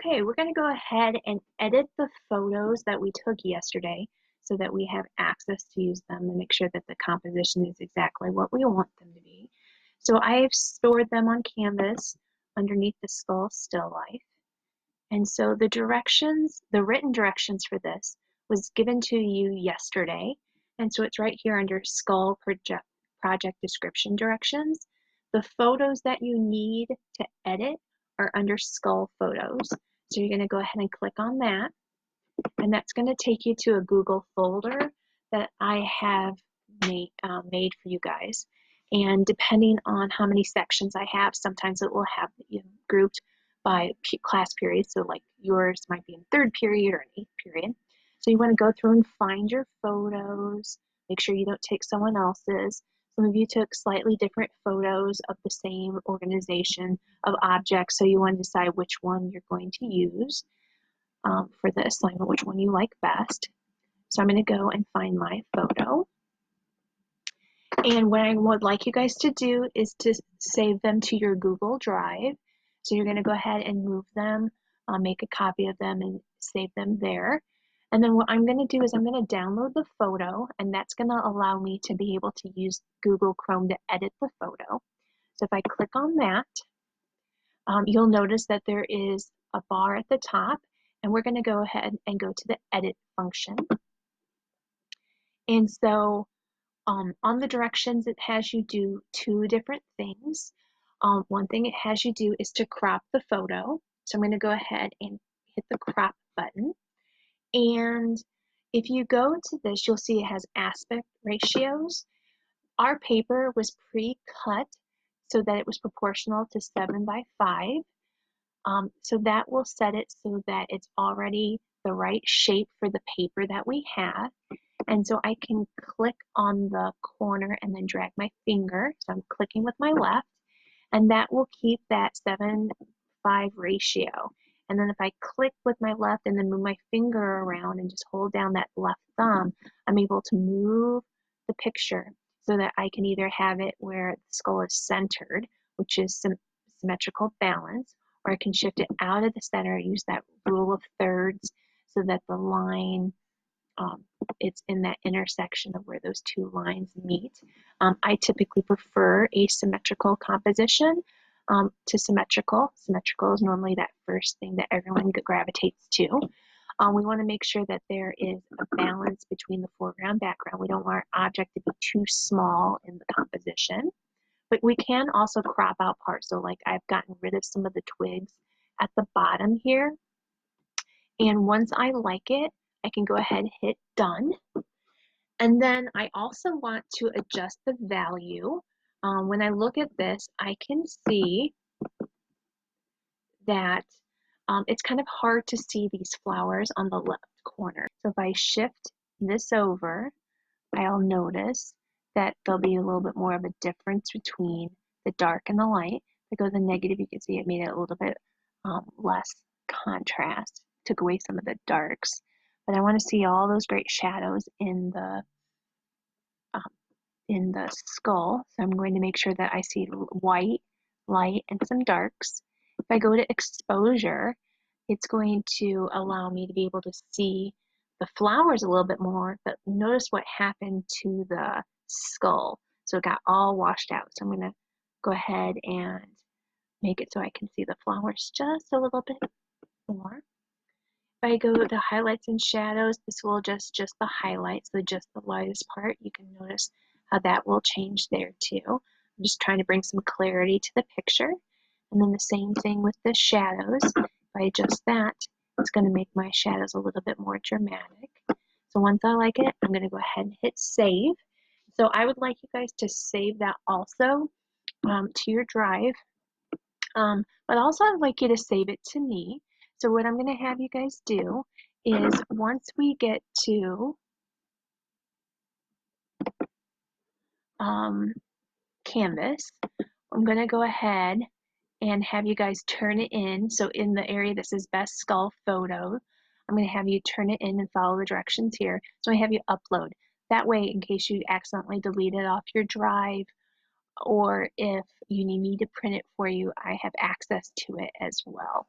Okay, we're going to go ahead and edit the photos that we took yesterday so that we have access to use them and make sure that the composition is exactly what we want them to be. So I have stored them on Canvas underneath the skull still life. And so the directions, the written directions for this was given to you yesterday. And so it's right here under skull project description directions. The photos that you need to edit are under skull photos. So you're going to go ahead and click on that. And that's going to take you to a Google folder that I have made for you guys. And depending on how many sections I have, sometimes it will have grouped by class period. So like yours might be in third period or an eighth period. So you want to go through and find your photos. Make sure you don't take someone else's. Some of you took slightly different photos of the same organization of objects. So you want to decide which one you're going to use for the assignment, which one you like best. So I'm going to go and find my photo. And what I would like you guys to do is to save them to your Google Drive. So you're going to go ahead and move them, make a copy of them and save them there. And then what I'm going to do is I'm going to download the photo, and that's going to allow me to be able to use Google Chrome to edit the photo. So if I click on that, you'll notice that there is a bar at the top, and we're going to go ahead and go to the edit function. And so on the directions, it has you do two different things. One thing it has you do is to crop the photo. So I'm going to go ahead and hit the crop button. And if you go to this, you'll see it has aspect ratios. Our paper was pre-cut so that it was proportional to 7 by 5. So that will set it so that it's already the right shape for the paper that we have. And so I can click on the corner and then drag my finger. So I'm clicking with my left, and that will keep that 7:5 ratio. And then if I click with my left and then move my finger around and just hold down that left thumb, I'm able to move the picture so that I can either have it where the skull is centered, which is symmetrical balance, or I can shift it out of the center, use that rule of thirds so that the line it's in that intersection of where those two lines meet. I typically prefer a symmetrical composition to symmetrical. Symmetrical is normally that first thing that everyone gravitates to. We want to make sure that there is a balance between the foreground and background. We don't want our object to be too small in the composition. But we can also crop out parts. So like I've gotten rid of some of the twigs at the bottom here. And once I like it, I can go ahead and hit done. And then I also want to adjust the value. When I look at this, I can see that it's kind of hard to see these flowers on the left corner. So if I shift this over, I'll notice that there'll be a little bit more of a difference between the dark and the light. If I go to the negative, you can see it made it a little bit less contrast, took away some of the darks. But I want to see all those great shadows in the skull. So I'm going to make sure that I see white, light, and some darks. If I go to exposure, it's going to allow me to be able to see the flowers a little bit more, but notice what happened to the skull. So it got all washed out. So I'm going to go ahead and make it so I can see the flowers just a little bit more. If I go to highlights and shadows, this will adjust just the highlights, so just the lightest part. You can notice how that will change there too. I'm just trying to bring some clarity to the picture. And then the same thing with the shadows. If I adjust that, it's going to make my shadows a little bit more dramatic. So once I like it, I'm going to go ahead and hit save. So I would like you guys to save that also to your drive. But also I'd like you to save it to me. So what I'm going to have you guys do is once we get to Canvas, I'm going to go ahead and have you guys turn it in. So in the area that says best skull photo, I'm going to have you turn it in and follow the directions here. So I have you upload. That way, in case you accidentally delete it off your drive, or if you need me to print it for you, I have access to it as well.